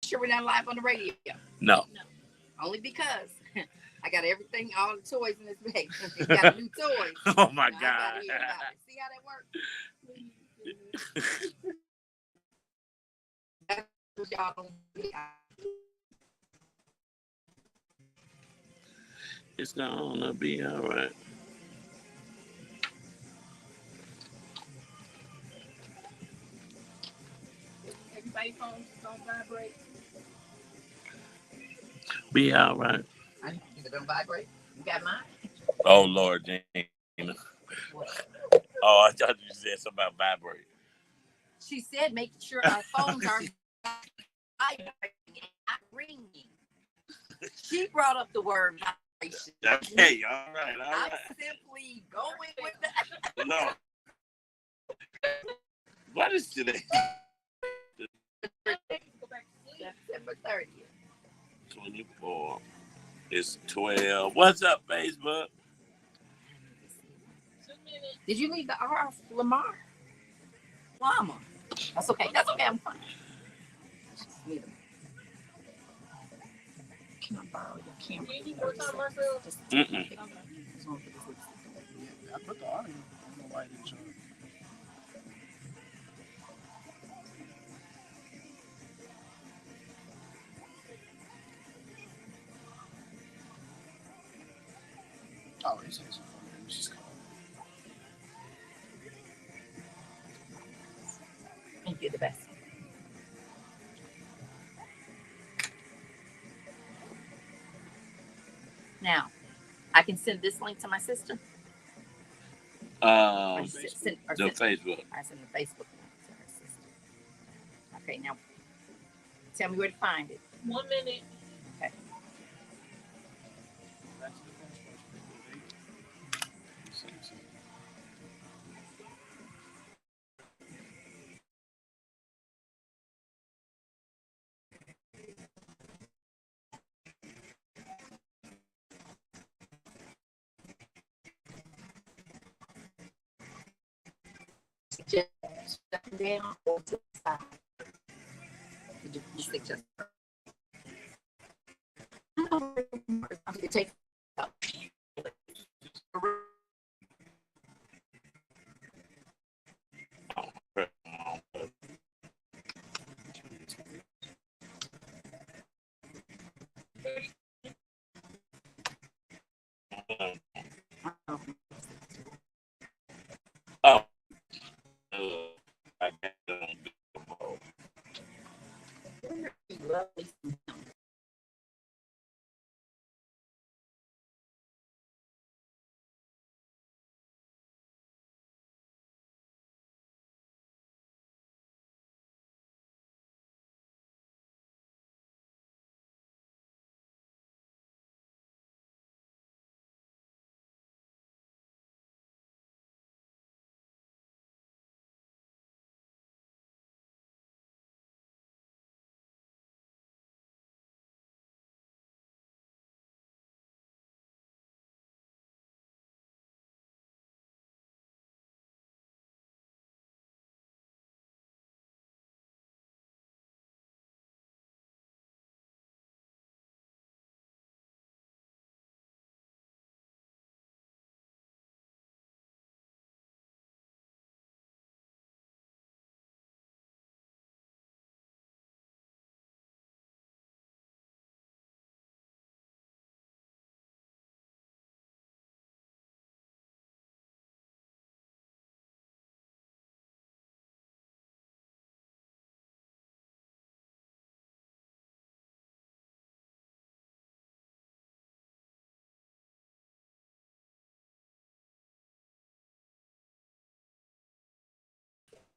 sure we're not live on the radio? No. Only because I got everything, all the toys in this bag. We got new toys. Oh my God. God. See how that works? It's gonna be all right. Everybody's phone's gonna vibrate. Be all right. Is it gonna vibrate? You got mine? Oh Lord, Gina. Oh, I thought you said something about vibrate. She said making sure our phones are vibrating and not ringing. She brought up the word vibration. Okay, all right. I'm simply going with that. No. What is today? September 30th. 24. It's 12. What's up, Facebook? Did you leave the R off Lamar? Llama. That's okay. I'm fine. Can I borrow your camera? Mm-mm. I put the audio. I don't know why it didn't show. Oh, he's saying something. He's just calling. Thank you, the best. Now, I can send this link to my sister. The Facebook. I send the Facebook link to her sister. Okay, now tell me where to find it. 1 minute. Okay. Just down or to the side. Just I'm going to take Oh. I got it on lovely.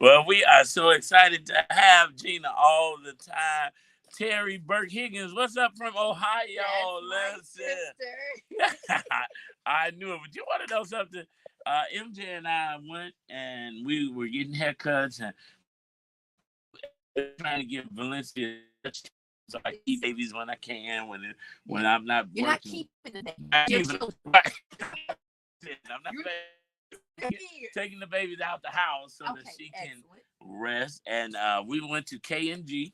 Well, we are so excited to have Gina all the time. Terry Burke Higgins, what's up from Ohio? Listen. I knew it, but you want to know something? MJ and I went and we were getting haircuts and trying to get Valencia. So I keep babies when I can, when I'm not You're working. not keeping the Right. I'm not taking the babies out the house so that she can rest. And we went to K&G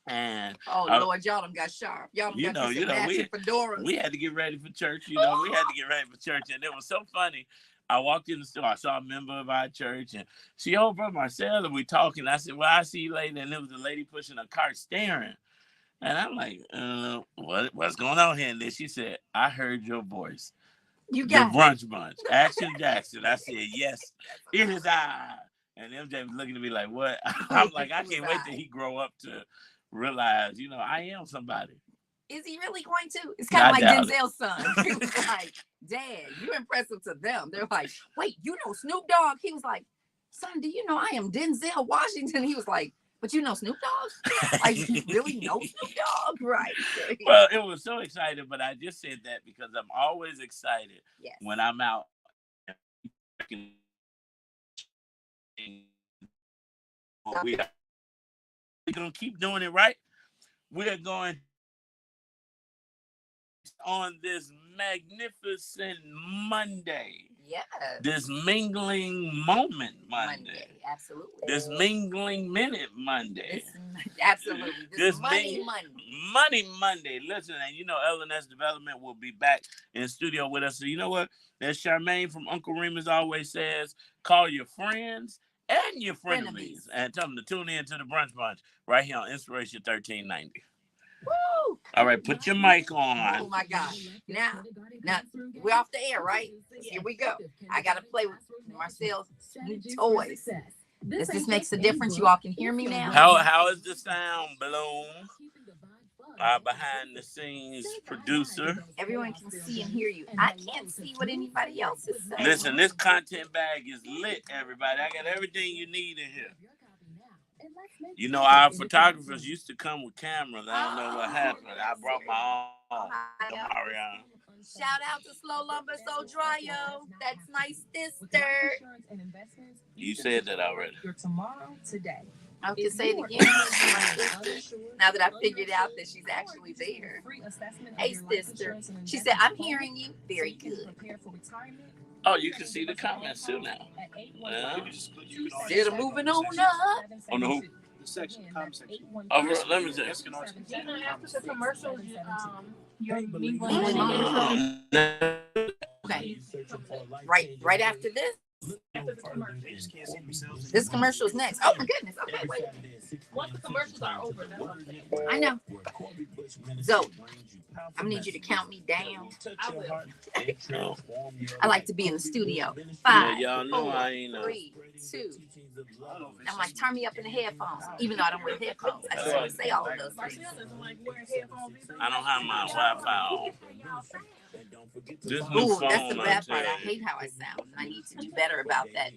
And Lord, y'all done got sharp. Y'all done got some matching fedoras. We had to get ready for church. We had to get ready for church, and it was so funny. I walked in the store. I saw a member of our church, and she, oh, Brother Marcel, and we talking. I said, well, I'll see you later. And there was a lady pushing a cart staring. And I'm like, what's going on here? And then she said, I heard your voice. You got the Brunch Bunch. Action Jackson. I said, yes, it is I. And MJ was looking at me like, what? I'm like, I can't wait till he grow up to realize, I am somebody. Is he really going to? It's kind of like Denzel's son. He was like, Dad, you're impressive to them. They're like, wait, you know Snoop Dogg? He was like, son, do you know I am Denzel Washington? He was like, but you know Snoop Dogg? Like, you really know Snoop Dogg? Right. Well, it was so exciting, but I just said that because I'm always excited when I'm out. We're going to keep doing it, right? We're going on this magnificent Monday. Yes. This mingling moment Monday. Absolutely. This mingling minute Monday. Absolutely. This Money Monday. Money Monday. Listen, and LNS Development will be back in the studio with us. So you know what? As Charmaine from Uncle Remus always says, call your friends and your frenemies and tell them to tune in to the Brunch Bunch right here on Inspiration 1390. Woo! All right, put your mic on. Oh my God. Now we're off the air, right? Here we go. I gotta play with Marcel's new toys. This makes a difference. You all can hear me now. How is the sound, Bloom? Our behind the scenes producer. Everyone can see and hear you. I can't see what anybody else is saying. Listen, this content bag is lit, everybody. I got everything you need in here. Our photographers used to come with cameras. I don't know what happened. I brought my own. Shout out to Slow Lumber So Dryo. That's my sister. You said that already. I can say it again. Now that I figured out that she's actually there. Hey, sister. She said, I'm hearing you. Very good. Oh, you can see the comments too now. They're moving on up. On the who? The section, the comment section. Oh, let me see. After the commercials, you're Okay. Right after this. This commercial is next. Oh my goodness. Okay, wait. Once the commercials are over, that's okay. I know. So I need you to count me down. I will. I like to be in the studio. 5, y'all know 4, I ain't 3, 2. I'm like, turn me up in the headphones, even though I don't wear headphones. I just want to say all of those things. I don't have my Wi-Fi on. Ooh, that's the bad part. I hate how I sound. I need to do better about that.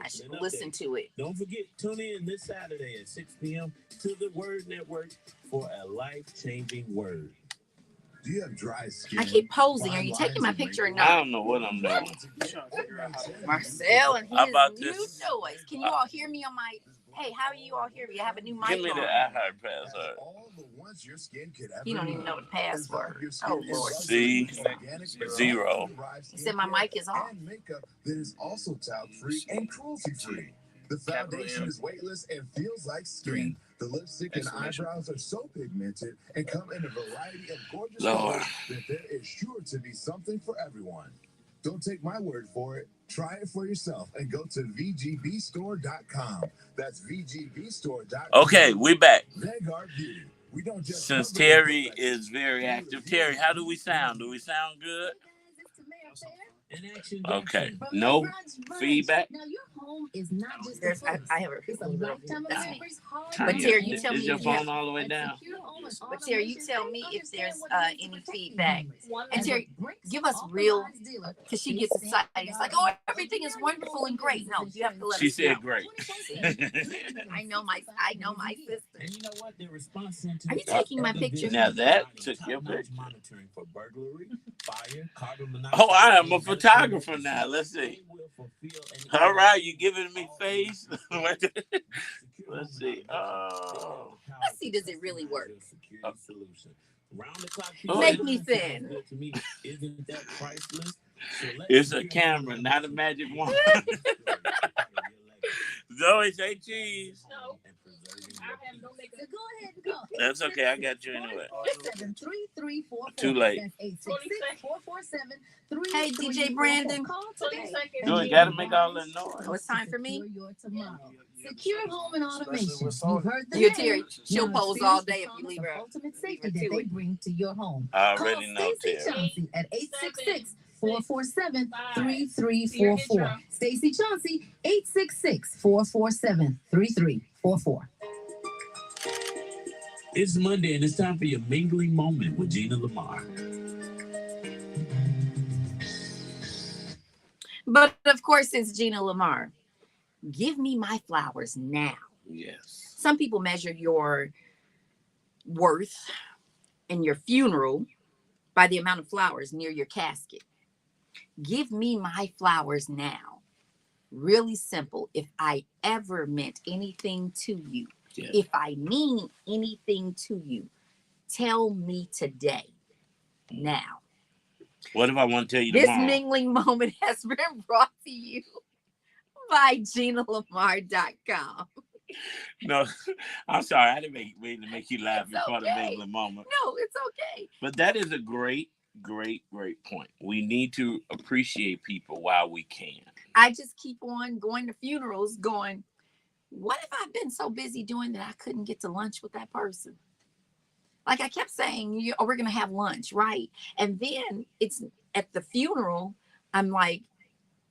I should listen to it. Don't forget, tune in this Saturday at 6 p.m. to the Word Network for a life-changing word. Do you have dry skin? I keep posing. Are you taking my picture or I not? don't know what I'm doing. Marcel and his about new this? noise. Can you all hear me on my... Hey, how do you all hear me? I have a new mic Give me on. the iHeart password. You don't even know the password. Oh, Lord. C0. He said my mic is on. Makeup that is also talc-free and cruelty-free. The foundation is weightless and feels like skin. The lipstick and eyebrows are so pigmented and come in a variety of gorgeous colors that there is sure to be something for everyone. Don't take my word for it. Try it for yourself and go to vgbstore.com. That's vgbstore.com. Okay, we back. Vanguard Beauty. We don't just Since Terry is very active. Terry, how do we sound? Do we sound good? Okay. No feedback? Now, your home is not just There's, I have it's a a lifetime of That's me. memories. But Terry, you tell me Is your if you have- phone all the way down? But Terry, you tell me if there's any feedback. And Terry, give us real, because she gets excited. It's like, oh, everything is wonderful and great. No, you have to let She us said know. great. I know my sister. And you know what? Their response center Are you taking my picture? Now that took your picture. monitoring for burglary, fire, carbon monoxide. Oh, I am a photographer now. Let's see. All right, you giving me face? Let's see. Oh. Let's see, does it really work? Oh, Make me thin. Isn't that priceless? It's a camera, not a magic wand. Zoe, say cheese. No. So go ahead and call. That's okay. I got you anyway. 73344. Too late. That's 866-447-3344. Hey, DJ Brandon. Call today. Do it. Got to make all that noise. Oh, it's time for me. Secure your tomorrow. Secure home and Especially automation. with solar. You've heard the You're name. Terry. She'll Now pose all experience day the if you promise leave of her. ultimate safety leave her that to they it. bring to your home. I Call already know, Stacey Terry. Chauncey at 866-447-3344. Stacey Chauncey, 866-447-3344. It's Monday, and it's time for your mingling moment with Gina Lamar. But of course, it's Gina Lamar. Give me my flowers now. Yes. Some people measure your worth in your funeral by the amount of flowers near your casket. Give me my flowers now. Really simple. If I ever meant anything to you, Yes. if I mean anything to you, tell me today. Now. What if I want to tell you This tomorrow? mingling moment has been brought to you by GinaLamar.com. No, I'm sorry. I didn't mean to make you laugh It's before the okay. mingling moment. No, it's okay. But that is a great point. We need to appreciate people while we can. I just keep on going to funerals going, what if I've been so busy doing that I couldn't get to lunch with that person? Like I kept saying, we're going to have lunch, right? And then it's at the funeral, I'm like,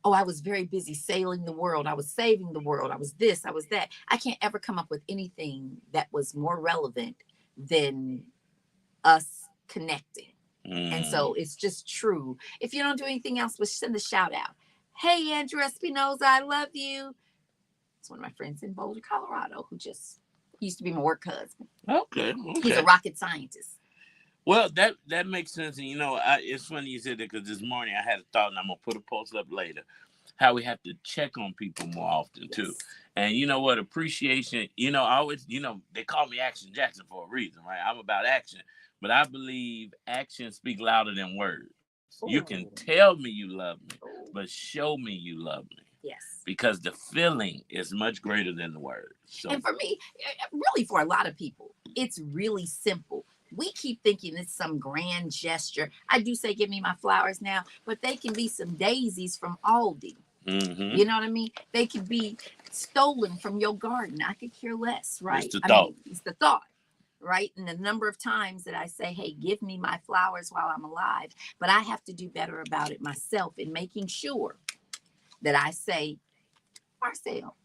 oh, I was very busy sailing the world. I was saving the world. I was this, I was that. I can't ever come up with anything that was more relevant than us connecting. And so it's just true. If you don't do anything else, but send a shout out. Hey, Andrew Espinoza, I love you. It's one of my friends in Boulder, Colorado, who just used to be my work husband. Okay. He's a rocket scientist. Well, that makes sense. And, it's funny you said that because this morning I had a thought, and I'm going to put a post up later, how we have to check on people more often, too. And you know what? Appreciation, I always, they call me Action Jackson for a reason, right? I'm about action. But I believe actions speak louder than words. Ooh. You can tell me you love me, but show me you love me. Yes. Because the feeling is much greater than the words. So. And for me, really for a lot of people, it's really simple. We keep thinking it's some grand gesture. I do say, give me my flowers now, but they can be some daisies from Aldi. Mm-hmm. You know what I mean? They could be stolen from your garden. I could care less, right? It's the thought. It's the thought, right? And the number of times that I say, hey, give me my flowers while I'm alive. But I have to do better about it myself in making sure that I say, Marcel,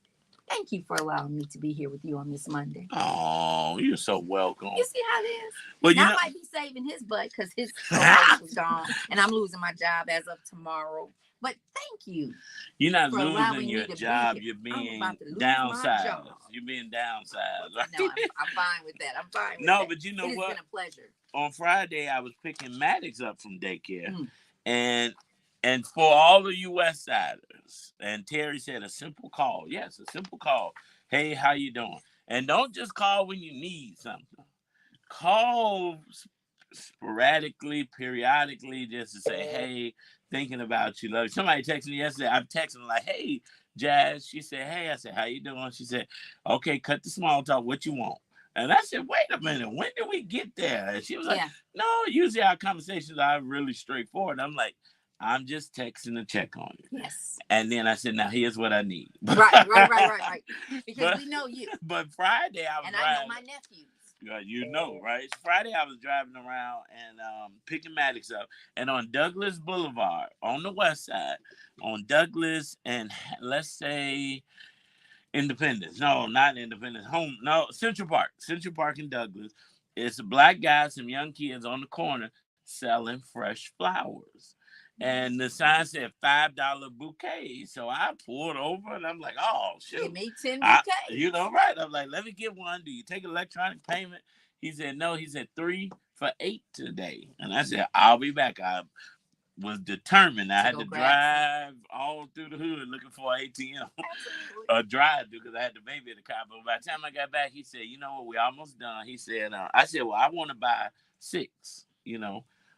thank you for allowing me to be here with you on this Monday. Oh, you're so welcome. You see how it is? Well, now I might be saving his butt because his co-host was gone, and I'm losing my job as of tomorrow. But thank you. You're not losing your job. You're being downsized. You're being downsized. Right? No, I'm fine with that. I'm fine with that. No, but you know what? It's been a pleasure. On Friday, I was picking Maddox up from daycare. And for all the U.S. siders, and Terry said a simple call. Yes, a simple call. Hey, how you doing? And don't just call when you need something. Call sporadically, periodically, just to say, hey, thinking about you, love you. Somebody texted me yesterday. I'm texting like, hey, Jazz. She said, hey. I said, how you doing? She said, okay, cut the small talk. What you want? And I said, wait a minute. When did we get there? And she was like, no, usually our conversations are really straightforward. I'm like, I'm just texting to check on you. Yes. And then I said, now here's what I need. Right. Because we know you. But Friday I was driving. I know my nephews. You know, right? Friday I was driving around and picking Maddox up. And on Douglas Boulevard, on the west side, on Douglas and let's say Independence. No, not Independence. Central Park. Central Park in Douglas. It's a black guy, some young kids on the corner selling fresh flowers. And the sign said $5 bouquet. So I pulled over and I'm like, oh, shit. Give me 10 bouquets. Right. I'm like, let me get one. Do you take electronic payment? He said, no. He said 3 for $8 today. And I said, I'll be back. I was determined. I had to drive all through the hood looking for an ATM. Or drive because I had the baby in the car. But by the time I got back, he said, you know what? We're almost done. He said, I said, well, I want to buy 6,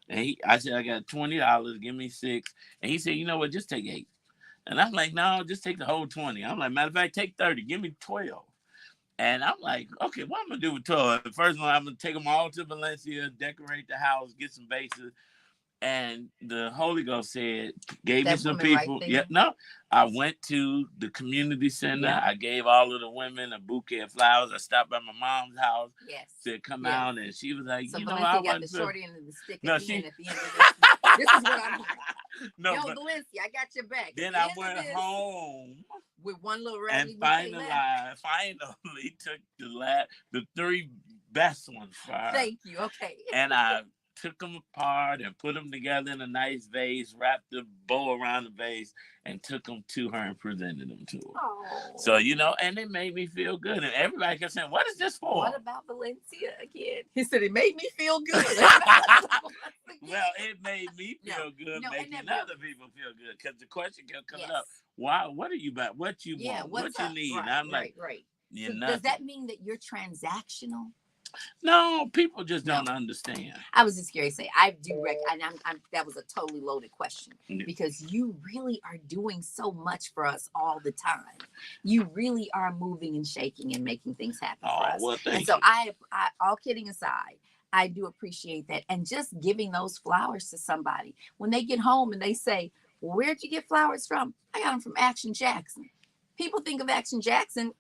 And I said, I got $20. Give me 6. And he said, you know what? Just take 8. And I'm like, no, just take the whole 20. I'm like, matter of fact, take 30. Give me 12. And I'm like, okay, what I'm gonna do with 12? The first one, I'm gonna take them all to Valencia, decorate the house, get some vases. And the Holy Ghost said, gave me That some woman right people. there. Yeah, no, I went to the community center. Yeah. I gave all of the women a bouquet of flowers. I stopped by my mom's house. Yes. Said, come Yes. out, and she was like, So you know, Valencia I got the wasn't short end of the stick No, at the she- end of this. This is what I'm no, Yo, but Valencia, I got your back. then At I the end of went this, home with one little and raggedy bouquet left. finally took the three best ones for her. Thank you. Okay. And I took them apart and put them together in a nice vase, wrapped the bow around the vase, and took them to her and presented them to her. Oh. So, you know, and it made me feel good. And everybody kept saying, what is this for? What about Valencia again? He said it made me feel good. Well, it made me feel good, making other people feel good. Because the question kept coming up, wow, what are you about? What you want? What you need? Right, and I'm right. you So know. does that mean that you're transactional? No, people just don't understand. I was just curious to say, I do and I'm that was a totally loaded question because you really are doing so much for us all the time. You really are moving and shaking and making things happen for us. Well, thank and so you. I, all kidding aside, I do appreciate that. And just giving those flowers to somebody when they get home and they say, well, where'd you get flowers from? I got them from Action Jackson. People think of Action Jackson,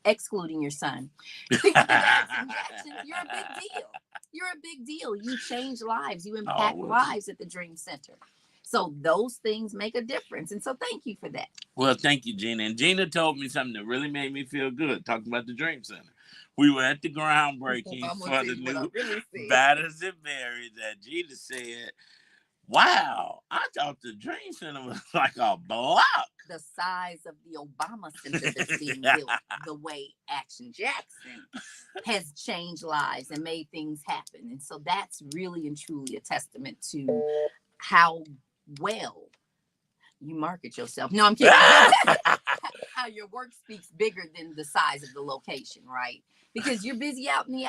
excluding your son. Think of Action Jackson. You're a big deal. You're a big deal. You change lives. You impact lives at the Dream Center. So those things make a difference. And so thank you for that. Well, thank you, Gina. And Gina told me something that really made me feel good, talking about the Dream Center. We were at the groundbreaking for the new Batters and Berries that Gina said, wow, I thought the Dream Center was like a block. The size of the Obama Center that's being built, the way Action Jackson has changed lives and made things happen. And so that's really and truly a testament to how well you market yourself. No, I'm kidding. How your work speaks bigger than the size of the location, right? Because you're busy out in the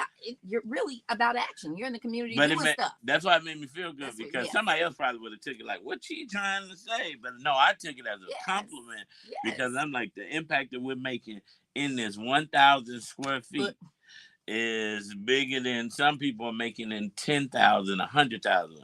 you're really about action. You're in the community doing stuff. That's why it made me feel good because somebody else probably would have took it like, what's she trying to say? But no, I took it as a compliment because I'm like, the impact that we're making in this 1,000 square feet is bigger than some people are making in 10,000, 100,000.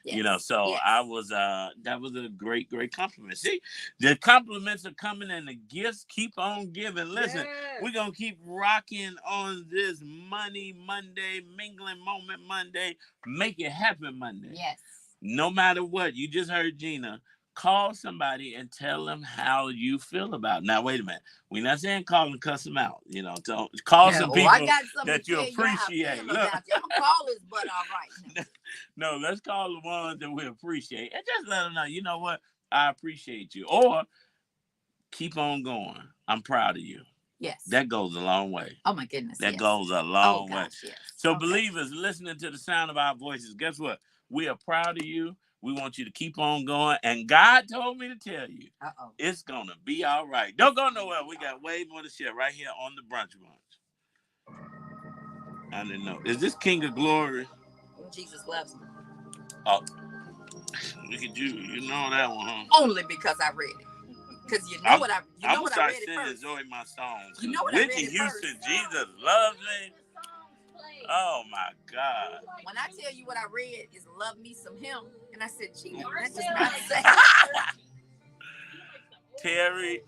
You know, so I was that was a great compliment. See, the compliments are coming and the gifts keep on giving. Listen, we're gonna keep rocking on this Money Monday, mingling moment Monday, make it happen Monday. Yes. No matter what, you just heard Gina. Call somebody and tell them how you feel about it. Now, wait a minute. We're not saying call and cuss them out. You know, don't call some people that you appreciate. Look, I'm call his butt all right. No, let's call the ones that we appreciate and just let them know, you know what? I appreciate you. Or keep on going. I'm proud of you. Yes. That goes a long way. Oh, my goodness. That goes a long way. Yes. So, believers, listening to the sound of our voices, guess what? We are proud of you. We want you to keep on going. And God told me to tell you, it's going to be all right. Don't go nowhere. We got way more to share right here on the Brunch Bunch. I didn't know. Is this King of Glory? Jesus loves me. Oh, look at you. You know that one, huh? Only because I read it. Because you know what I read it first. I'm going to start singing Zoe my songs. You know what I read it Houston, first. Jesus loves me. Oh, my God. When I tell you what I read is love me some him. And I said, Gina, that's just not say. Terry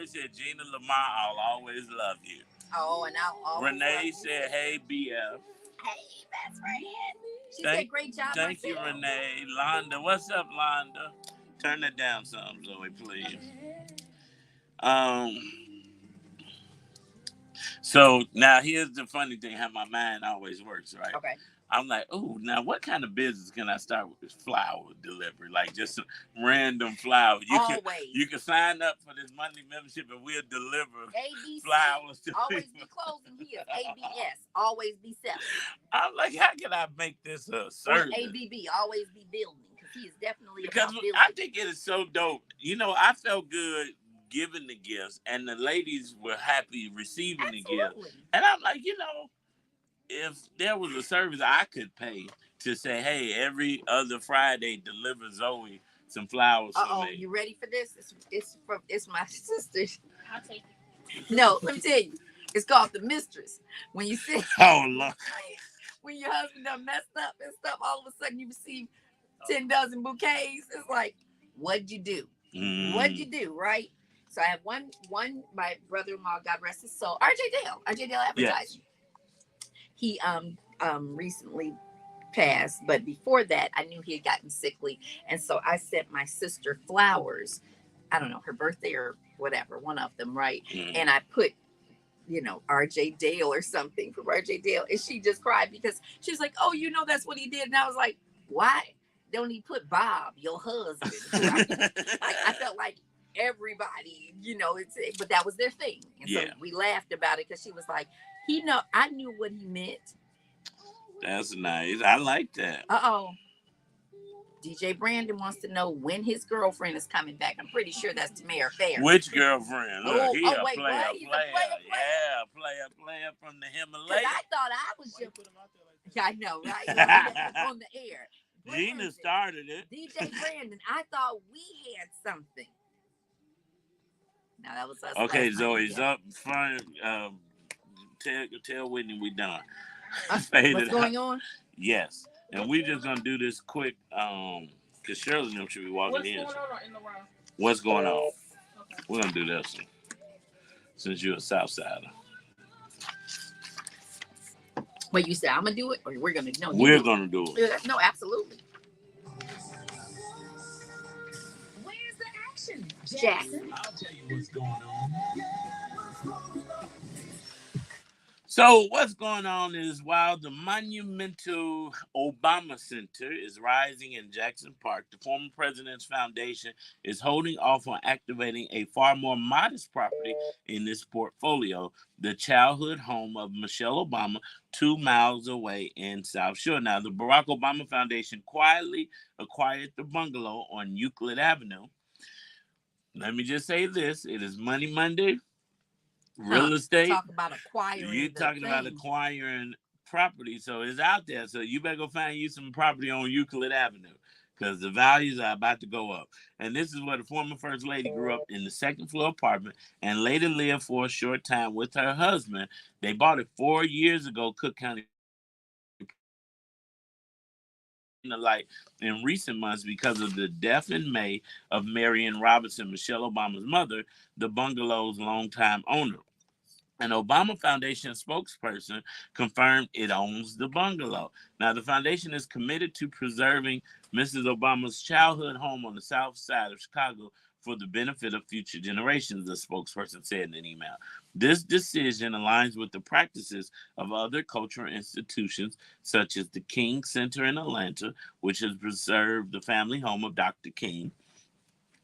said, Gina, Lamar, I'll always love you. Oh, and I'll always Renee said, hey, BF. Hey, best friend. She said, great job. Thank you, Renee. Londa, what's up, Londa? Turn that down some, Zoe, please. So now here's the funny thing, how my mind always works, right? Okay. I'm like, oh, now what kind of business can I start with this flower delivery? Like just some random flowers. You can sign up for this monthly membership and we'll deliver flowers to always people. Be closing here. ABS, always be selling. I'm like, how can I make this a service? Or ABB, always be building, because he is definitely because about building. I think it is so dope. You know, I felt good giving the gifts and the ladies were happy receiving the gifts. And I'm like, you know, if there was a service I could pay to say, hey, every other Friday deliver Zoe some flowers for me. You ready for this? It's my sister. I'll take it. No, let me tell you. It's called The Mistress. When you sit, Oh, Lord. when your husband done messed up and stuff, all of a sudden you receive 10 dozen bouquets. It's like, what'd you do? What'd you do, right? So I have one, my brother-in-law, God rest his soul, RJ Dale Advertising. Yes. He recently passed, but before that, I knew he had gotten sickly, and so I sent my sister flowers. I don't know, her birthday or whatever, one of them, right? And I put, RJ Dale or something from RJ Dale, and she just cried because she was like, "Oh, that's what he did," and I was like, "Why don't he put Bob, your husband?" I felt like everybody, but that was their thing, and so we laughed about it because she was like, I knew what he meant. That's nice. I like that. DJ Brandon wants to know when his girlfriend is coming back. I'm pretty sure that's Tamara Fair. Which girlfriend? Look, he a wait, player. what? He's a player. Yeah, player from the Himalayas. I thought I was just... Yeah, I know, right? On the air. Gina started it. DJ Brandon, I thought we had something. No, that was us. Okay, Zoe's up front. Tell Whitney we done. What's going on? Yes. And we just gonna do this quick, because Shirley and them should be walking in. What's going on in the round? What's going on? Okay. We're gonna do this one, since you're a Southsider. Wait, you said I'm gonna do it, or we're gonna? No, we're gonna do it. No, absolutely. Where's the action, Jackson? I'll tell you what's going on. So what's going on is while the monumental Obama Center is rising in Jackson Park, the former president's foundation is holding off on activating a far more modest property in this portfolio, the childhood home of Michelle Obama, 2 miles away in South Shore. Now, the Barack Obama Foundation quietly acquired the bungalow on Euclid Avenue. Let me just say this. It is Money Monday. Real estate. Talk about acquiring. You're talking about acquiring property, so it's out there. So you better go find you some property on Euclid Avenue, because the values are about to go up. And this is where the former First Lady grew up, in the second floor apartment, and later lived for a short time with her husband. They bought it 4 years ago. Cook County the light in recent months because of the death in May of Marion Robinson, Michelle Obama's mother, the bungalow's longtime owner. An Obama Foundation spokesperson confirmed it owns the bungalow. Now, the foundation is committed to preserving Mrs. Obama's childhood home on the south side of Chicago for the benefit of future generations, the spokesperson said in an email. This decision aligns with the practices of other cultural institutions, such as the King Center in Atlanta, which has preserved the family home of Dr. King.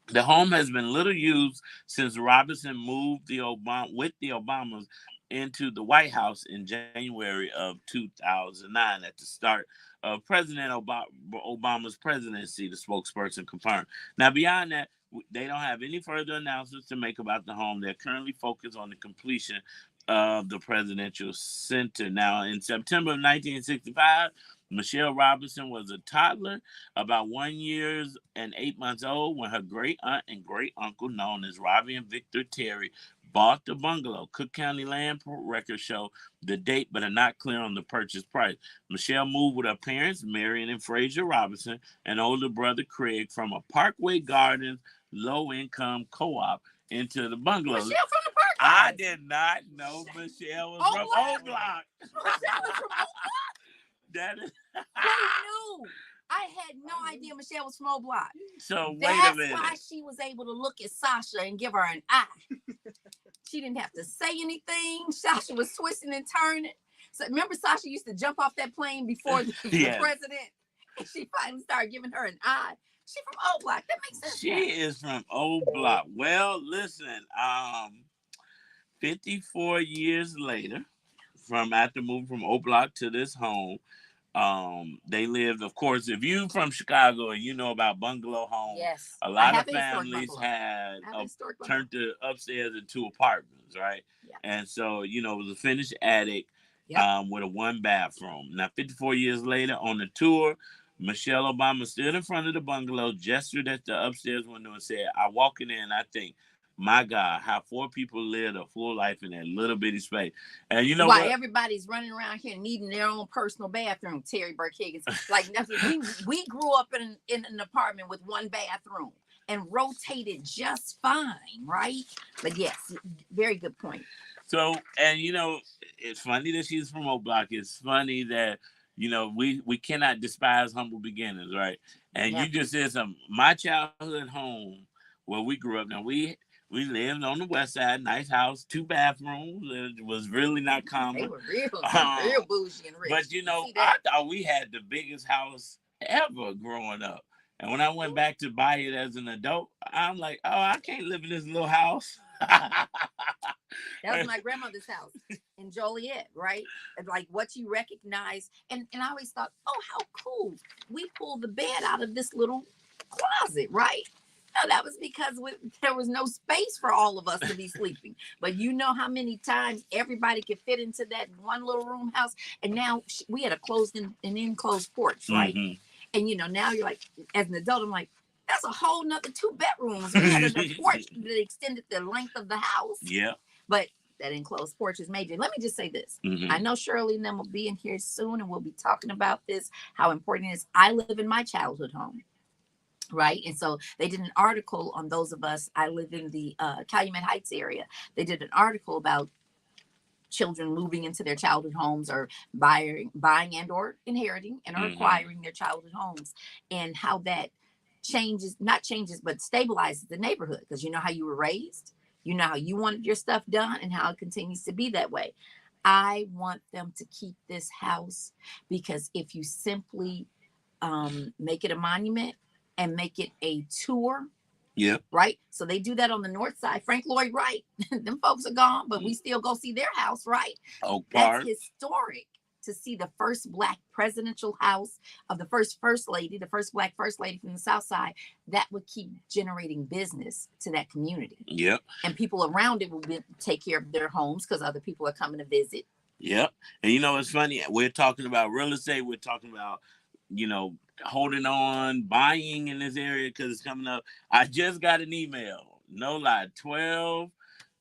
The home has been little used since Robinson moved with the Obamas into the White House in January of 2009 at the start of President Obama's presidency, the spokesperson confirmed. Now, beyond that, they don't have any further announcements to make about the home. They're currently focused on the completion of the presidential center. Now, in September of 1965, Michelle Robinson was a toddler, about 1 year and 8 months old, when her great aunt and great uncle, known as Robbie and Victor Terry, bought the bungalow. Cook County land records show the date, but are not clear on the purchase price. Michelle moved with her parents, Marion and Frazier Robinson, and older brother Craig, from a Parkway Gardens low-income co-op into the bungalow. Michelle from the Parkway. I did not know Michelle was from O Block. Michelle was from O Block. That is. Who knew? I had no idea Michelle was from O Block. So That's wait a minute. why she was able to look at Sasha and give her an eye. She didn't have to say anything. Sasha was twisting and turning. So remember, Sasha used to jump off that plane before the president, and she finally started giving her an eye. She from O Block. That makes sense. She is from O Block. Well, listen, 54 years later, from after moving from O Block to this home, they lived, of course, if you from Chicago and you know about bungalow homes, yes, a lot of families had turned the upstairs into apartments, right? Yeah. And so, it was a finished attic with a 1 bathroom. Now, 54 years later on the tour, Michelle Obama stood in front of the bungalow, gestured at the upstairs window and said, "I walk in and I think My God, how 4 people lived a full life in that little bitty space. And you know Why what? everybody's running around here needing their own personal bathroom, Terry Burke Higgins. Like nothing. We grew up in an apartment with one bathroom and rotated just fine, right? But yes, very good point. So, and you know, it's funny that she's from O Block. It's funny that, you know, we cannot despise humble beginnings, right? And Yeah. you just said something. My childhood home, where we grew up, now we lived on the west side, nice house, 2 bathrooms. It was really not common. They were real bougie and rich. But you know, I thought we had the biggest house ever growing up. And when I went back to buy it as an adult, I'm like, oh, I can't live in this little house. That was my grandmother's house in Joliet, right? And like what you recognize. And I always thought, oh, how cool. We pulled the bed out of this little closet, right? No, that was because there was no space for all of us to be sleeping. But you know how many times everybody could fit into that one little room house. And now we had a closed an enclosed porch, right? Mm-hmm. And you know, now you're like, as an adult, I'm like, that's a whole nother 2 bedrooms. We had a porch that extended the length of the house. Yeah. But that enclosed porch is major. Let me just say this. Mm-hmm. I know Shirley and them will be in here soon and we'll be talking about this, how important it is. I live in my childhood home, right? And so they did an article on those of us. I live in the Calumet Heights area. They did an article about children moving into their childhood homes or buying and or inheriting and or acquiring their childhood homes, and how that not changes, but stabilizes the neighborhood. Because you know how you were raised, you know how you wanted your stuff done, and how it continues to be that way. I want them to keep this house, because if you simply make it a monument and make it a tour, yeah, right. So they do that on the north side. Frank Lloyd Wright, them folks are gone, but we still go see their house, right? Oh, that's historic to see the first Black presidential house of the first lady, the first Black first lady from the South Side. That would keep generating business to that community. Yep. And people around it will take care of their homes because other people are coming to visit. Yep. And you know, it's funny. We're talking about real estate. We're talking about, you know, holding on, buying in this area because it's coming up. I just got an email. No lie, 12.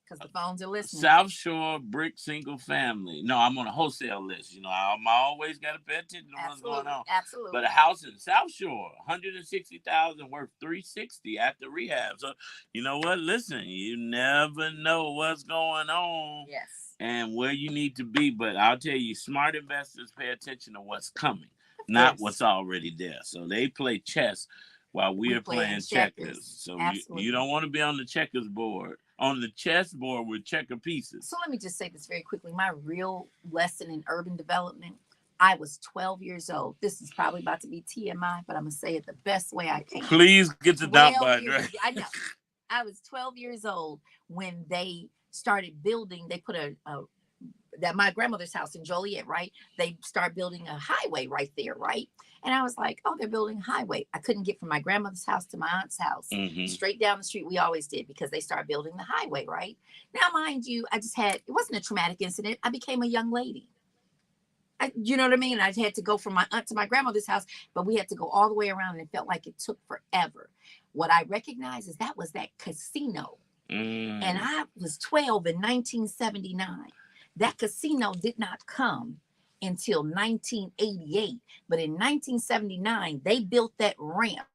Because the phones are listening. South Shore brick single family. No, I'm on a wholesale list. You know, I always got to pay attention to what's going on. Absolutely. But a house in South Shore, $160,000 worth $360 after rehab. So, you know what? Listen, you never know what's going on. Yes. And where you need to be. But I'll tell you, smart investors pay attention to what's coming, not what's already there. So they play chess while we're playing checkers. So you don't want to be on the checkers board. On the chessboard with checker pieces. So let me just say this very quickly. My real lesson in urban development, I was 12 years old. This is probably about to be TMI, but I'm going to say it the best way I can. Please get the dump button. Right? I know. I was 12 years old when they started building. They put that my grandmother's house in Joliet, right? They start building a highway right there, right? And I was like, oh, they're building a highway. I couldn't get from my grandmother's house to my aunt's house. Mm-hmm. Straight down the street, we always did, because they started building the highway, right? Now, mind you, it wasn't a traumatic incident. I became a young lady. You know what I mean? I had to go from my aunt to my grandmother's house, but we had to go all the way around, and it felt like it took forever. What I recognized is that was that casino. Mm. And I was 12 in 1979. That casino did not come until 1988. But in 1979, they built that ramp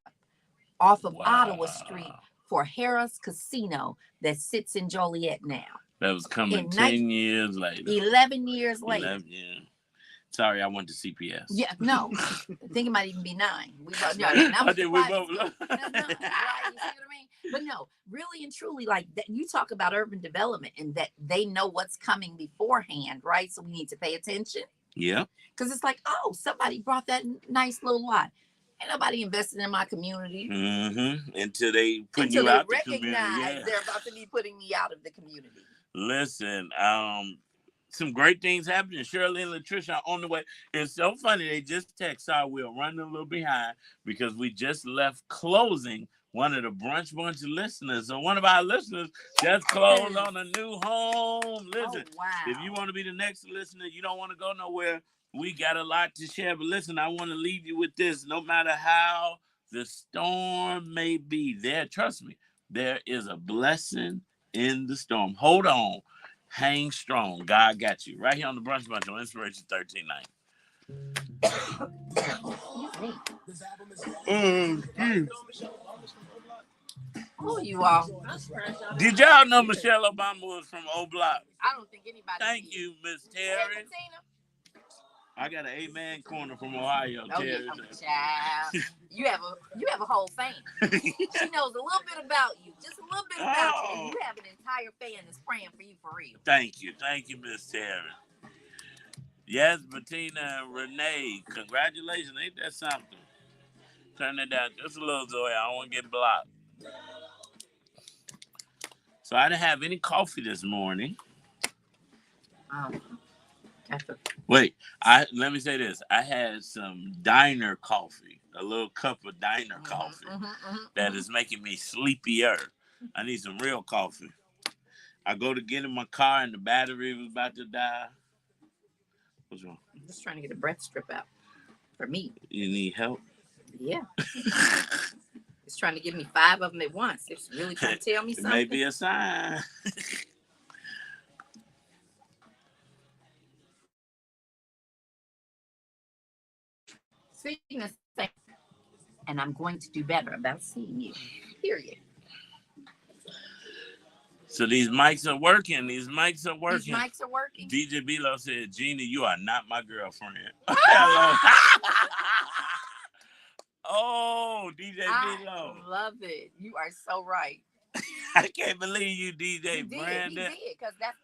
off of Ottawa Street for Harrah's Casino that sits in Joliet now. That was coming 10 years later. 11 years later. 11, yeah. Sorry, I went to CPS. Yeah, no. I think it might even be 9. We both, no, I think we both. No, right, you see what I mean? But no, really and truly, like that, you talk about urban development and that they know what's coming beforehand, right? So we need to pay attention. Yeah. Because it's like, oh, somebody brought that nice little lot. Ain't nobody invested in my community. Mm-hmm. Until they put you out the community. Yeah. They're about to be putting me out of the community. Listen, some great things happening. Shirley and Latricia are on the way. It's so funny. They just text. Sorry, we're running a little behind because we just left closing one of the Brunch Bunch listeners. So one of our listeners just closed on a new home. Listen, if you want to be the next listener, you don't want to go nowhere. We got a lot to share. But listen, I want to leave you with this. No matter how the storm may be, trust me, there is a blessing in the storm. Hold on. Hang strong. God got you. Right here on the Brunch Bunch on Inspiration 1390. Who you all? Did y'all know Michelle Obama was from O Block? I don't think anybody. Thank you, Miss Terry. I got an 8-man corner from Ohio. Oh, Terry. Child. You have a whole fan. She knows a little bit about you, just a little bit about you, and you have an entire fan that's praying for you for real. Thank you, Miss Terry. Yes, Bettina and Renee, congratulations. Ain't that something? Turn it down just a little, Zoe. I don't want to get blocked. So I didn't have any coffee this morning. Wait, let me say this. I had some diner coffee, a little cup of diner coffee that is making me sleepier. I need some real coffee. I go to get in my car and the battery was about to die. What's wrong? I'm just trying to get a breath strip out for me. You need help? Yeah. It's trying to give me 5 of them at once. It's really trying to tell me something. It may be a sign. Speaking of things, and I'm going to do better about seeing you. Period. So these mics are working. DJ Bilo said, Gina, you are not my girlfriend. Hello. Oh, DJ Bilo. I love it. You are so right. I can't believe you, DJ Brandon. He did, because that's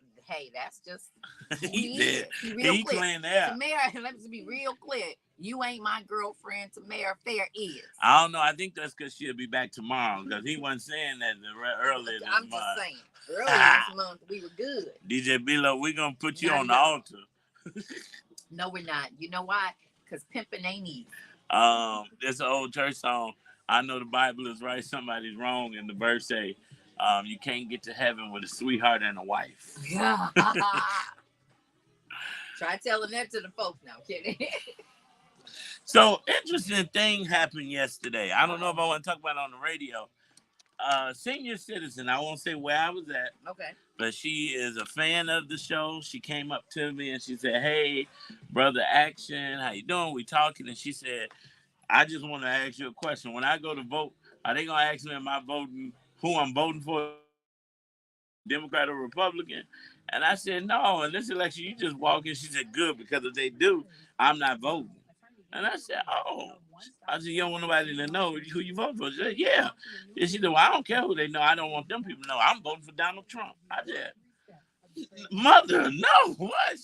just he did. He cleaned that. Tamara, let me be real clear. You ain't my girlfriend. Tamara Fair is. I don't know. I think that's because she'll be back tomorrow, because he wasn't saying that earlier this month. I'm just saying. Earlier this month, we were good. DJ Bilo, we're going to put you on the altar. No, we're not. You know why? Because pimping ain't easy. There's an old church song. I know the Bible is right, somebody's wrong, and the verse say, you can't get to heaven with a sweetheart and a wife. Try telling that to the folks now, kidding. So, interesting thing happened yesterday. I don't know if I want to talk about it on the radio. Senior citizen, I won't say where I was at. Okay. But she is a fan of the show. She came up to me and she said, hey, Brother Action, how you doing? We talking. And she said, I just want to ask you a question. When I go to vote, are they going to ask me, am I voting, who I'm voting for, Democrat or Republican? And I said, no, in this election, you just walk in. She said, good, because if they do, I'm not voting. And I said, oh. I said, you don't want nobody to know who you vote for. She said, yeah. And she said, well, I don't care who they know. I don't want them people to know. I'm voting for Donald Trump. I said, mother, no, what?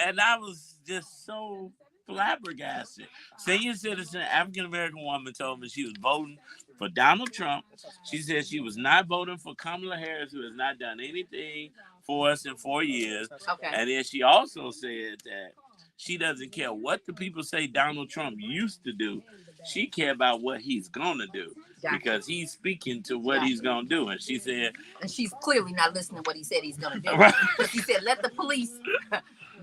And I was just so flabbergasted. Senior citizen, African-American woman told me she was voting for Donald Trump. She said she was not voting for Kamala Harris, who has not done anything for us in 4 years. Okay. And then she also said that she doesn't care what the people say Donald Trump used to do. She care about what he's going to do. Because he's speaking to what he's going to do. And she said... And she's clearly not listening to what he said he's going to do. Right. Because he said, let the police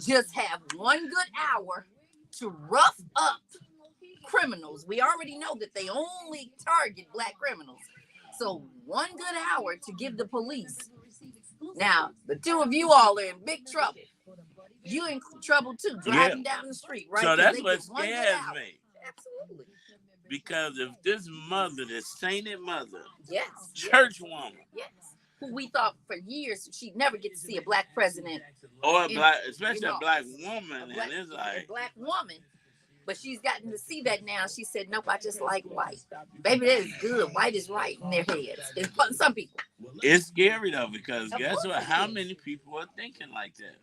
just have 1 good hour to rough up criminals. We already know that they only target Black criminals. So 1 good hour to give the police. Now, the two of you all are in big trouble. You in trouble too, driving down the street, right? So that's what scares me. Absolutely. Because if this mother, this sainted mother, yes, church woman, yes, who we thought for years she'd never get to see a Black president, or a Black, especially a Black woman, and it's like a Black woman. But she's gotten to see that now. She said, nope, I just like white. Baby, that is good. White is right in their heads. It's some people. It's scary though, because guess what? How many people are thinking like that?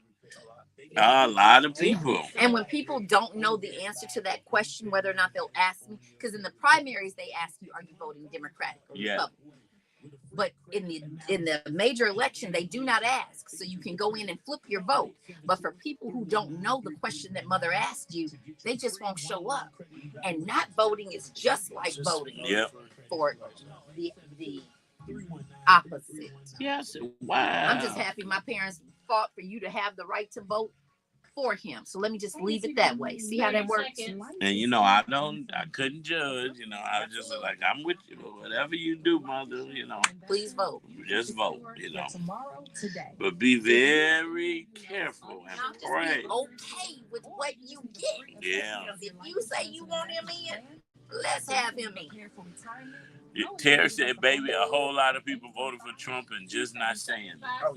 A lot of people. And when people don't know the answer to that question, whether or not they'll ask me, because in the primaries they ask you, are you voting Democratic or Republican? But in the major election, they do not ask. So you can go in and flip your vote. But for people who don't know the question that mother asked you, they just won't show up. And not voting is just like voting for the opposite. Yes, wow. I'm just happy my parents fought for you to have the right to vote for him. So let me just leave it that way. See how that works? And I couldn't judge. I was just like, I'm with you. Whatever you do, mother, Please vote. just vote, But be very careful and Now just pray. be okay with what you get. Yeah. If you say you want him in, let's have him in. Terry said, baby, a whole lot of people voted for Trump and just not saying it. Oh,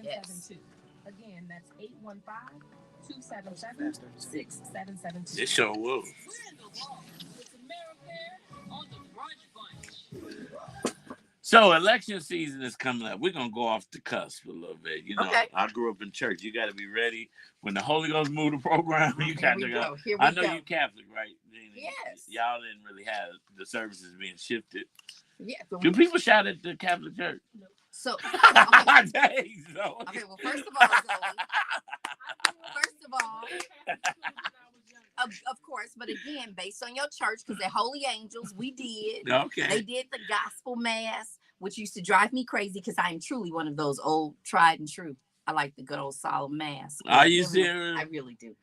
yes. Again, that's 815-277-6772. It sure will. So election season is coming up. We're going to go off the cusp a little bit. Okay. I grew up in church. You got to be ready. When the Holy Ghost moved the program, you got to go. I know you Catholic, right? Yes. Y'all didn't really have the services being shifted. Yeah. Do people shout at the Catholic Church? So, okay. Dang, so. Okay, well, first of all, of course, but again, based on your church, because they're holy angels, we did. Okay. They did the gospel mass, which used to drive me crazy because I am truly one of those old, tried and true. I like the good old solemn mass. Are you serious? I really do.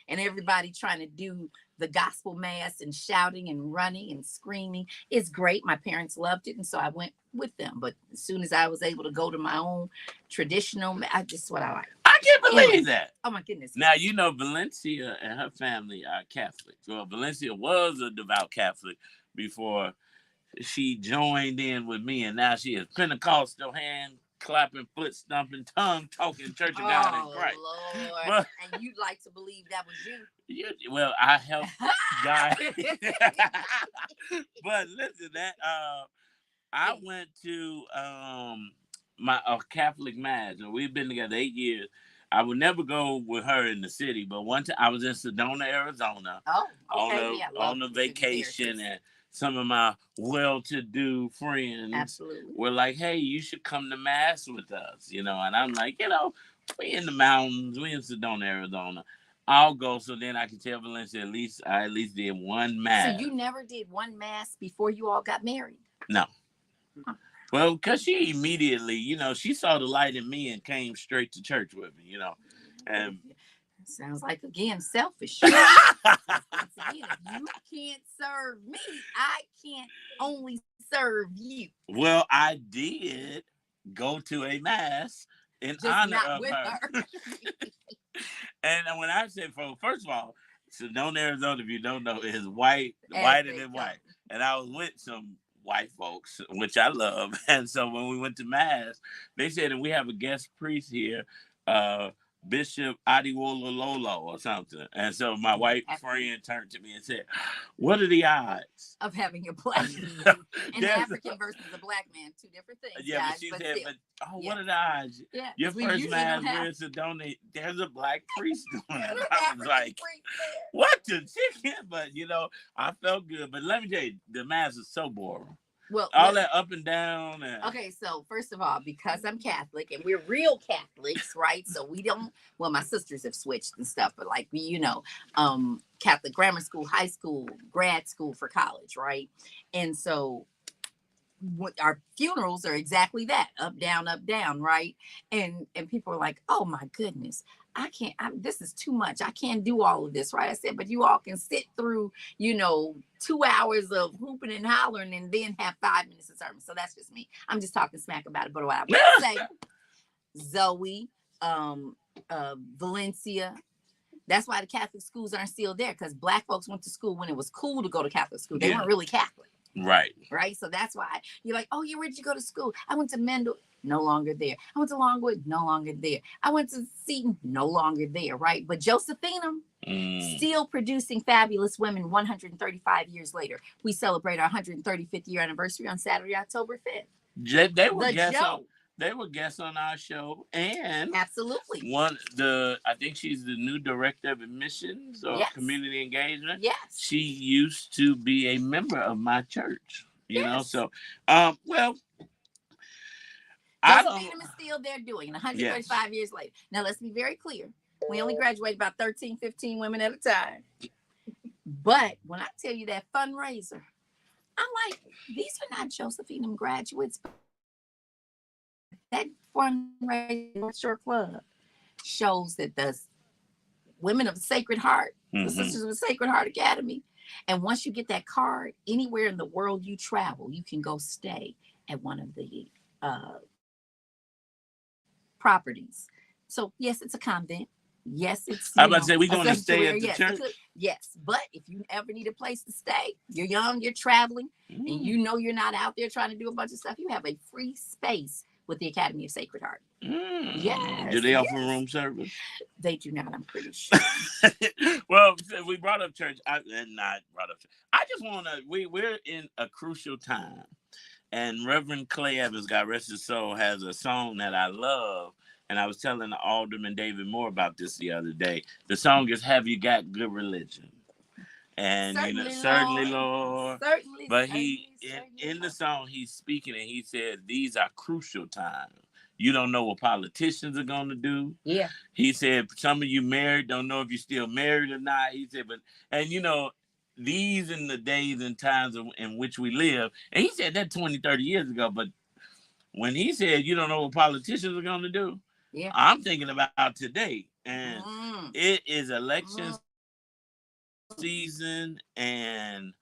And everybody trying to do the gospel mass and shouting and running and screaming. It's great. My parents loved it. And so I went with them. But as soon as I was able to go to my own traditional, just what I like. I can't believe that. Oh, my goodness. Now, Valencia and her family are Catholic. Well, Valencia was a devout Catholic before she joined in with me. And now she is Pentecostal, hand clapping, foot stomping, tongue talking, Church of God in Christ. Lord. But, and you'd like to believe that was you. Well, I helped God. But listen, I went to my Catholic mass, and we've been together 8 years. I would never go with her in the city, but one time I was in Sedona, Arizona, on a vacation, and some of my well-to-do friends were like, hey, you should come to mass with us, and I'm like, we in the mountains, we in Sedona, Arizona. I'll go so then I can tell Valencia I at least did one mass. So you never did one mass before you all got married? No. Well, because she immediately, she saw the light in me and came straight to church with me, and sounds like, again, selfish. Once again, if you can't serve me, I can't only serve you. Well, I did go to a mass in honor of her. And when I say, first of all, Sedona, Arizona, if you don't know, is whiter than white. And I was with some white folks, which I love. And so when we went to mass, they said, and we have a guest priest here, Bishop Adiwola Lolo or something. And so my white friend turned to me and said, what are the odds of having a black man? An African versus a black man, two different things. Yeah, guys, but she said, what are the odds? Yeah, your first mass, we're in Sedona, there's a black priest doing it. I was like, what the chicken? But, I felt good. But let me tell you, the mass is so boring. Well, all that up and down. Okay, so first of all, because I'm Catholic and we're real Catholics, right? So we don't, my sisters have switched and stuff, but like, Catholic grammar school, high school, grad school for college, right? And so our funerals are exactly that, up, down, right? And people are like, oh my goodness, I can't, this is too much. I can't do all of this, right? I said, but you all can sit through, 2 hours of hooping and hollering and then have 5 minutes of sermon. So that's just me. I'm just talking smack about it. But what I would say, Zoe, Valencia, that's why the Catholic schools aren't still there, because Black folks went to school when it was cool to go to Catholic school. They weren't really Catholic. Right. So that's why you're like, oh, where'd you go to school? I went to Mendel. No longer there. I went to Longwood. No longer there. I went to Seton. No longer there. Right. But Josephinum still producing fabulous women 135 years later. We celebrate our 135th year anniversary on Saturday, October 5th. They were guests on our show, and absolutely I think she's the new director of admissions or community engagement. Yes, she used to be a member of my church. You know, so Josephine is still there doing it 135 years later. Now let's be very clear. We only graduate about 13, 15 women at a time. But when I tell you that fundraiser, I'm like, these are not Josephine graduates. That fundraiser North Shore Club shows that the Women of the Sacred Heart, Mm-hmm. the Sisters of the Sacred Heart Academy. And once you get that card, anywhere in the world you travel, you can go stay at one of the properties. So yes, it's a convent. Yes, it's. I was about to say we're going to stay at the yes, church. Yes, but if you ever need a place to stay, you're young, you're traveling, and you know you're not out there trying to do a bunch of stuff. You have a free space with the Academy of Sacred Heart. Yes. Do they offer room service? They do not. I'm pretty sure. Well, we brought up church. I just want to. We're in a crucial time, and Reverend Clay Evans, God rest his soul, has a song that I love. And I was telling Alderman David Moore about this the other day. The song is "Have You Got Good Religion?" And certainly, Lord. Certainly, but in the song, he's speaking and he said, "These are crucial times. You don't know what politicians are going to do." Yeah. He said, "Some of you married don't know if you're still married or not." He said, these in the days and times in which we live. And he said that 20, 30 years ago. But when he said, "You don't know what politicians are going to do," yeah, I'm thinking about today. And it is election season, and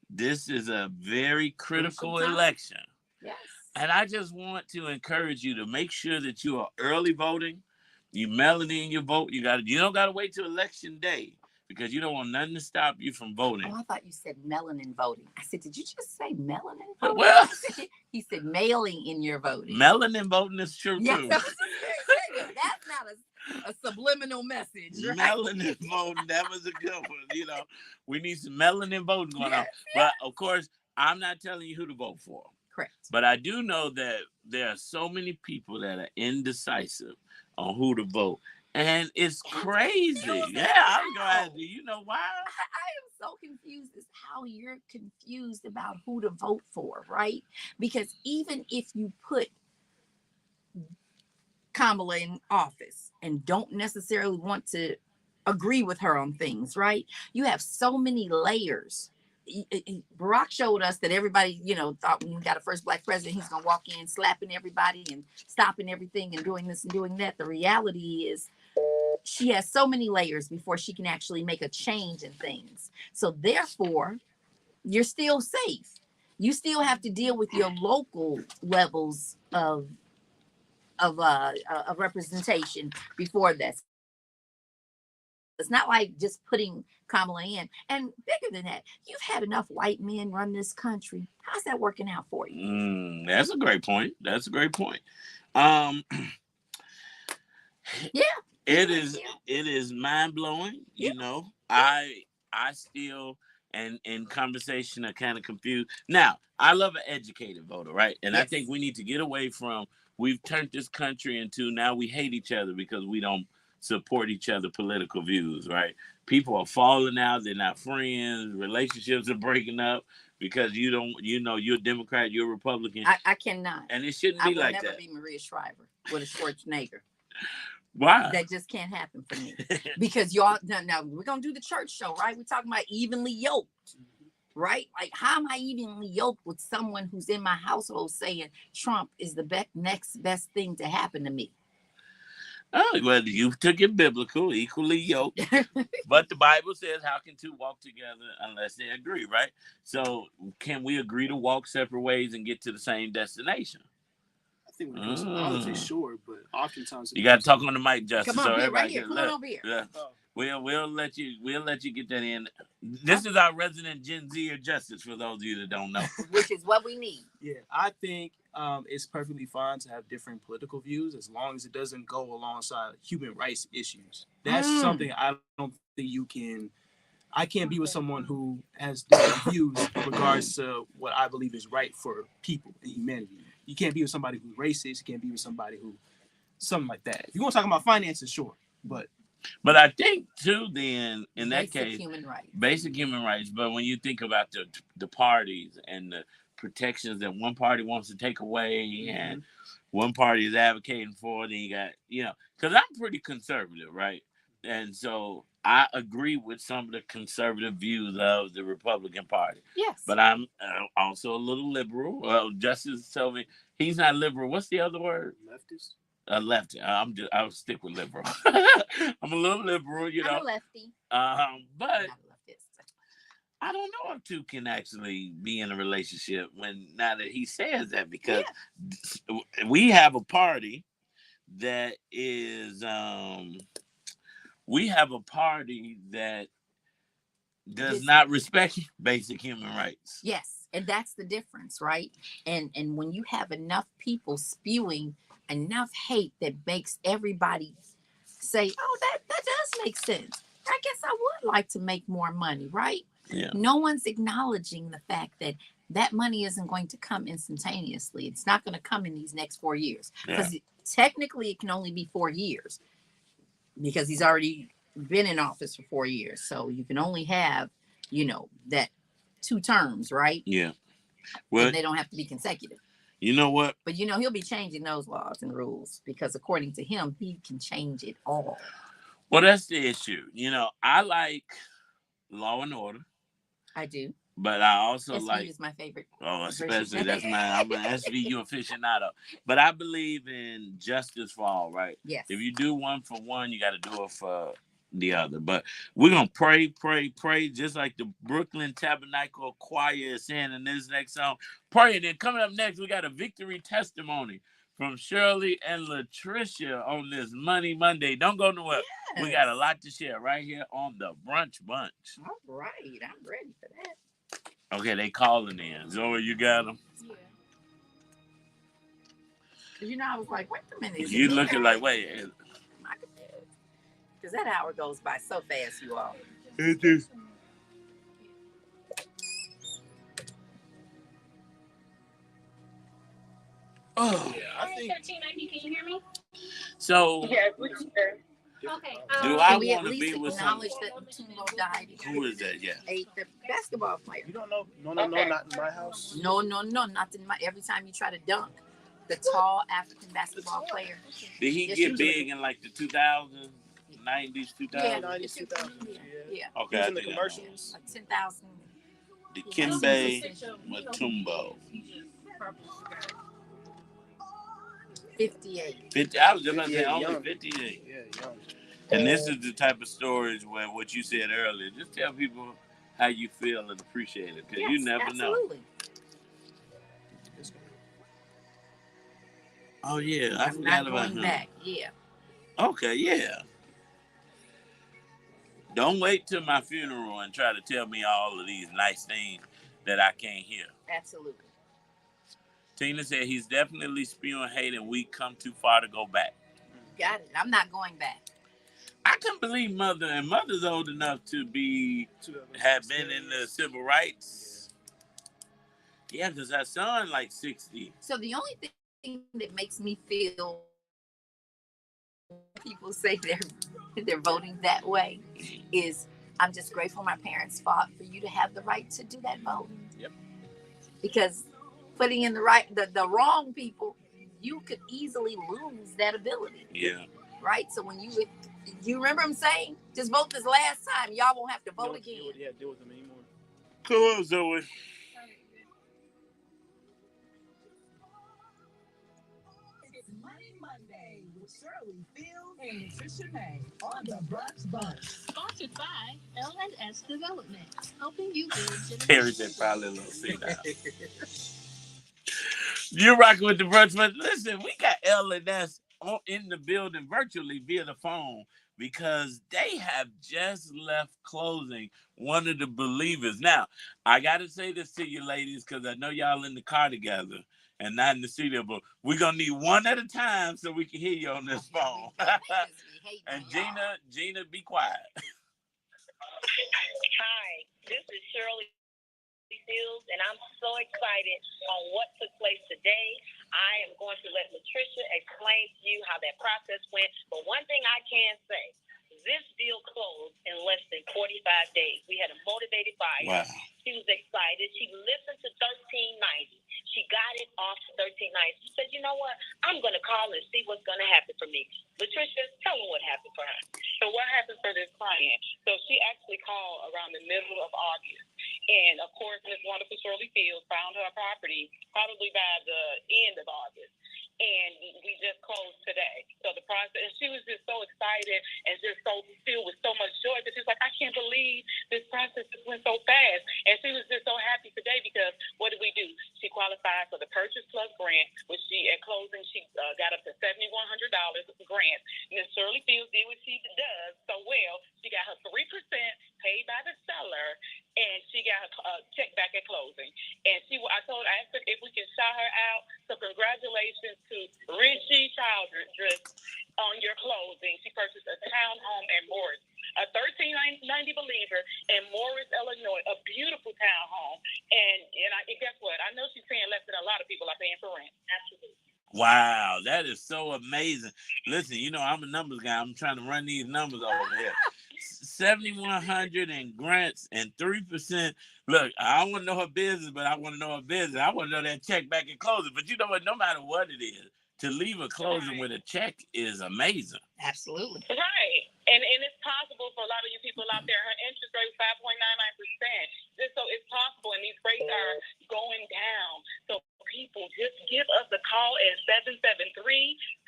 this is a very critical election. Yes. And I just want to encourage you to make sure that you are early voting. You mail it in your vote. You don't gotta wait till election day because you don't want nothing to stop you from voting. Oh, I thought you said melanin voting. I said, did you just say melanin voting? Well, he said mailing in your voting. Melanin voting is true too. That's not a subliminal message. Right? Melanin voting, that was a good one. We need some melanin voting going on. But of course, I'm not telling you who to vote for. Correct. But I do know that there are so many people that are indecisive on who to vote. And it's crazy. Yeah, I'm glad. Do you know why? I am so confused as how you're confused about who to vote for, right? Because even if you put Kamala in office and don't necessarily want to agree with her on things, right? You have so many layers. Barack showed us that everybody, thought when we got a first black president, he's going to walk in slapping everybody and stopping everything and doing this and doing that. The reality is she has so many layers before she can actually make a change in things. So therefore, you're still safe. You still have to deal with your local levels of representation before this. It's not like just putting Kamala in. And bigger than that, you've had enough white men run this country. How's that working out for you? That's a great point. Yeah. It is mind-blowing. Yeah. I still and in conversation are kind of confused. Now, I love an educated voter, right? And I think we need to get away from we've turned this country into now we hate each other because we don't support each other political views, right? People are falling out, they're not friends, relationships are breaking up because you're a Democrat, you're a Republican. I cannot. And it shouldn't be like that. I will never be Maria Shriver with a Schwarzenegger. Why? That just can't happen for me. Because y'all now we're gonna do the church show, right? We're talking about evenly yoked. Right? Like, how am I evenly yoked with someone who's in my household saying Trump is the next best thing to happen to me? Oh, well, you took it biblical, equally yoked. But the Bible says, how can two walk together unless they agree, right? So can we agree to walk separate ways and get to the same destination? I think when it comes to politics, sure, but oftentimes you got to talk on the mic, Justice. Come on, right here. Come on over here. Yeah. We'll let you get that in. This is our resident Gen Z or Justice for those of you that don't know. Which is what we need. Yeah, I think it's perfectly fine to have different political views as long as it doesn't go alongside human rights issues. That's something I don't think I can't be with someone who has different views in regards to what I believe is right for people and humanity. You can't be with somebody who's racist. You can't be with somebody who something like that. If you want to talk about finances, sure, but I think too, then in that case, basic human rights. But when you think about the parties and the protections that one party wants to take away and one party is advocating for, then you got, because I'm pretty conservative, right? And so I agree with some of the conservative views of the Republican Party. Yes. But I'm also a little liberal. Well, Justice told me he's not liberal. What's the other word? Leftist. A lefty. I'll stick with liberal. I'm a little liberal, you I'm know. a lefty. But I'm not a leftist. I don't know if two can actually be in a relationship when now that he says that because we have a party that is we have a party that does not respect basic human rights. Yes, and that's the difference, right? And when you have enough people spewing enough hate that makes everybody say, "Oh, that does make sense. I guess I would like to make more money," right? Yeah. No one's acknowledging the fact that that money isn't going to come instantaneously. It's not going to come in these next 4 years because technically it can only be 4 years because he's already been in office for 4 years. So you can only have, that 2 terms, right? Yeah. Well, and they don't have to be consecutive. You know what? But he'll be changing those laws and rules because according to him, he can change it all. Well, that's the issue. I like Law and Order. I do. But I also SVU is my favorite. Oh, especially I'm an SVU aficionado. But I believe in justice for all, right? Yes. If you do one for one, you got to do it for the other. But we're gonna pray, just like the Brooklyn Tabernacle Choir is saying in this next song. Pray, and then coming up next, we got a victory testimony from Shirley and Latricia on this Money Monday. Don't go nowhere. Yes. We got a lot to share right here on the Brunch Bunch. All right, I'm ready for that. Okay, they calling in. Zoe, you got them? Yeah. Because I was like, wait a minute. You looking like, wait. Because that hour goes by so fast, you all. It is. Oh. Yeah, I think 1390, can you hear me? So. Yes, we can. Okay. Do I want to be with someone? That Mutombo died? Who is that? Yeah. The basketball player. You don't know? No, not in my house. No, not in my. Every time you try to dunk, the tall African basketball player. Did he get big in like the 2000s, 90s, 2000s? Yeah, 90s, 2000s. Yeah. Okay, he was in the commercials. Like 10,000. Dikembe Mutombo. 58. 50. I was just about to say only 58. Yeah, young. And this is the type of stories where what you said earlier. Just tell people how you feel and appreciate it, because you never know. Oh yeah, I forgot about him. Back. Yeah. Okay, yeah. Don't wait till my funeral and try to tell me all of these nice things that I can't hear. Absolutely. Tina said he's definitely spewing hate and we come too far to go back. Got it. I'm not going back. I can't believe Mother's old enough to have been in the civil rights. Yeah, because her son like 60. So the only thing that makes me feel people say they're voting that way is I'm just grateful my parents fought for you to have the right to do that vote. Yep. Because putting in the wrong people, you could easily lose that ability. Yeah. Right? So when you remember him saying, just vote this last time, y'all won't have to vote again. Deal with them anymore. Cool, Zoe. It's Money Monday with Shirley Fields and Latricia May on the Brunch Bunch. Sponsored by L&S Development, helping you build Terry said probably a little see-now. You're rocking with the Brunch Bunch. Listen, we got L&S in the building virtually via the phone because they have just left closing one of the believers. Now, I got to say this to you ladies because I know y'all in the car together and not in the studio, but we're going to need one at a time so we can hear you on this phone. And Gina, be quiet. Hi, this is Shirley Fields, and I'm so excited on what took place today. I am going to let Latricia explain to you how that process went. But one thing I can say, this deal closed in less than 45 days. We had a motivated buyer. Wow. She was excited. She listened to 1390. She got it off to 1390. She said, you know what? I'm going to call and see what's going to happen for me. Latricia, tell me what happened for her. So what happened for this client? So she actually called around the middle of August. And, of course, Ms. Wonderful Shirley Fields found her property probably by the end of August. and we just closed today. So the process, she was just so excited and just so filled with so much joy that she was like, I can't believe this process just went so fast. And she was just so happy today because what did we do? She qualified for the Purchase Plus grant, which she, at closing, she got up to $7,100 grant. Miss Shirley Fields did what she does so well. She got her 3% paid by the seller, and she got a check back at closing. And I asked her if we can shout her out. So congratulations to Richie Childress on your closing. She purchased a townhome in Morris, a 1390 Believer in Morris, Illinois, a beautiful townhome. And guess what? I know she's paying less than a lot of people are paying for rent. Absolutely. Wow, that is so amazing. Listen, you know, I'm a numbers guy. I'm trying to run these numbers over here. 7,100 in grants and 3%. Look, I don't want to know her business, but I want to know her business. I want to know that check back at closing. But you know what? No matter what it is, to leave a closing with a check is amazing. Absolutely. Right. And it's possible for a lot of you people out there. Her interest rate is 5.99%. So it's possible, and these rates are going down. So people, just give us a call at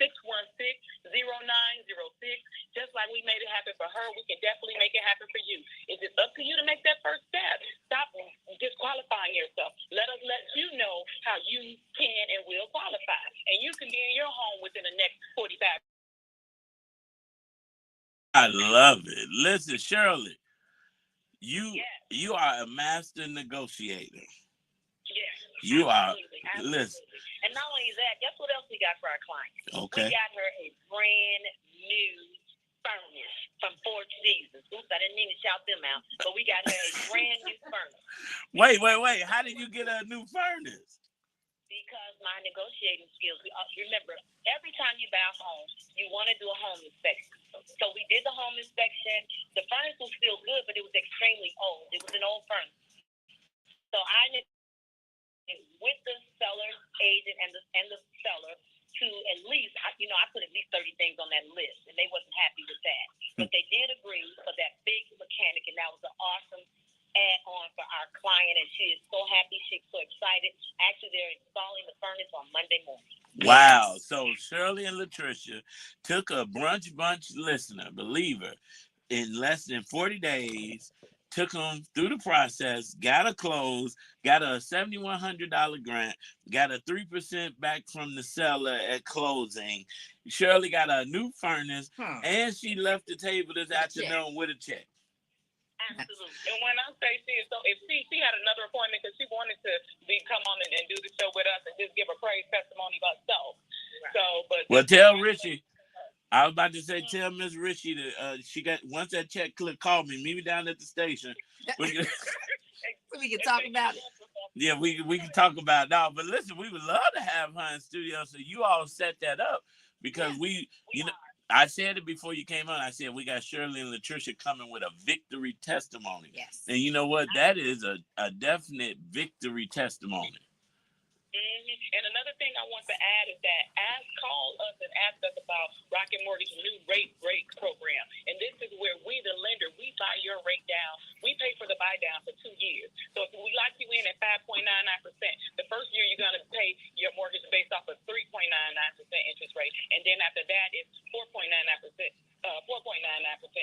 773-616-0906. Just like we made it happen for her, we can definitely make it happen for you. It's just up to you to make that first step. Stop disqualifying yourself. Let us let you know how you can and will qualify. And you can be in your home within the next 45. I love it. Listen, Shirley, you are a master negotiator. Yes. You absolutely, are. Absolutely. Listen. And not only that, guess what else we got for our client? Okay. We got her a brand new furnace from Four Seasons. Oops, I didn't mean to shout them out, but we got her a brand new furnace. Wait. How did you get a new furnace? Because my negotiating skills, remember, every time you buy a home, you want to do a home inspection. So we did the home inspection. The furnace was still good, but it was extremely old. It was an old furnace. So I with the seller's agent and the seller to at least, I put at least 30 things on that list, and they wasn't happy with that. But they did agree for that big mechanic, and that was an awesome add-on for our client, and she is so happy. She's so excited. Actually, they're installing the furnace on Monday morning. Wow. So Shirley and Latricia took a Brunch Bunch listener, believer, in less than 40 days, took them through the process, got a close, got a $7,100 grant, got a 3% back from the seller at closing. Shirley got a new furnace, and she left the table this afternoon with a check. Absolutely. And when I say she is so, if she had another appointment because she wanted to come on and do the show with us and just give a praise testimony about herself. Right. Well, tell Richie. I was about to say, tell Miss Richie that she got once that check click, call me, meet me down at the station. We can talk about it. Yeah, we can talk about it now. But listen, we would love to have her in studio, so you all set that up because I said it before you came on. I said we got Shirley and Latricia coming with a victory testimony. Yes. And you know what? That is a definite victory testimony. Mm-hmm. And another thing I want to add is that call us and ask us about Rocket Mortgage's new rate break program. And this is where we, the lender, we buy your rate down. We pay for the buy down for 2 years. So if we lock you in at 5.99%, the first year you're going to pay your mortgage based off of 3.99% interest rate. And then after that, it's 4.99%. 4.99%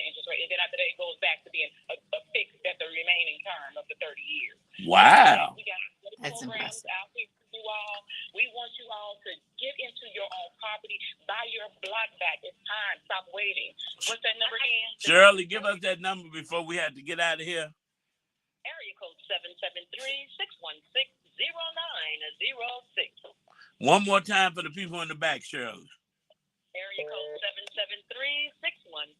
interest rate, and then after that it goes back to being a fixed at the remaining term of the 30 years. Wow. We got That's programs impressive. out here for you all. We want you all to get into your own property, buy your block back. It's time. Stop waiting. What's that number again? Shirley, give us that number before we have to get out of here. Area code 773-616-0906. One more time for the people in the back, Shirley. Area code 773-616-0906.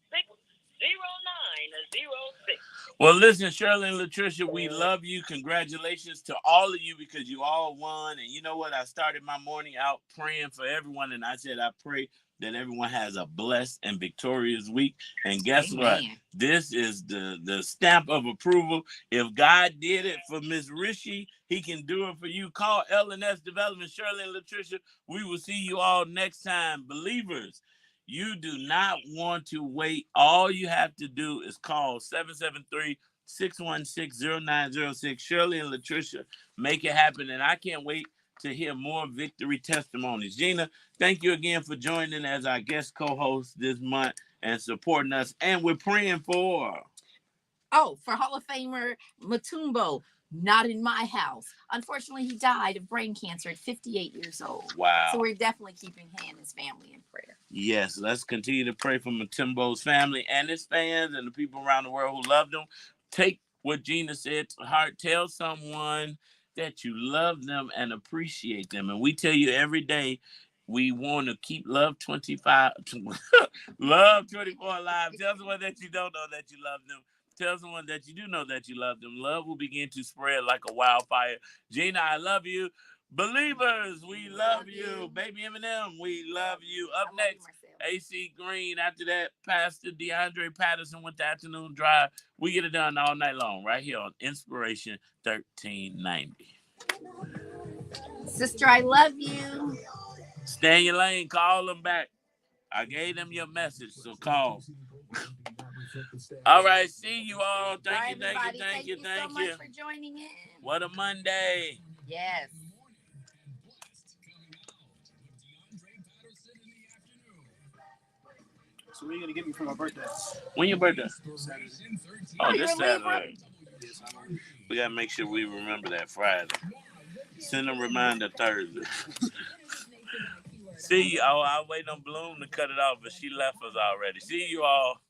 Well, listen, Shirley and Latricia, we love you. Congratulations to all of you because you all won. And you know what? I started my morning out praying for everyone. And I said, I pray that everyone has a blessed and victorious week. And guess what? This is the stamp of approval. If God did it for Miss Rishi, he can do it for you. Call L&S Development, Shirley and Latricia. We will see you all next time. Believers, you do not want to wait. All you have to do is call 773-616-0906. Shirley and Latricia, make it happen. And I can't wait to hear more victory testimonies. Gina, thank you again for joining as our guest co-host this month and supporting us. And we're praying for... for Hall of Famer Mutombo, not in my house. Unfortunately, he died of brain cancer at 58 years old. Wow. So we're definitely keeping him and his family in prayer. Yes, let's continue to pray for Mutombo's family and his fans and the people around the world who loved him. Take what Gina said to heart. Tell someone that you love them and appreciate them. And we tell you every day, we want to keep love 25, love 24 alive. Tell someone that you don't know that you love them. Tell someone that you do know that you love them. Love will begin to spread like a wildfire. Gina, I love you. Believers, we love you. Baby Eminem, we love you. Up next, AC Green. After that, Pastor DeAndre Patterson with the afternoon drive. We get it done all night long right here on Inspiration 1390. Sister, I love you. Stay in your lane. Call them back. I gave them your message, so call. All right, see you all. Thank you so much for joining in. What a Monday. Yes. So what are you gonna get me for my birthday? When your birthday? Saturday. Oh, this Saturday. We gotta make sure we remember that Friday. Send a reminder Thursday. See you. Oh, I wait on Bloom to cut it off, but she left us already. See you all.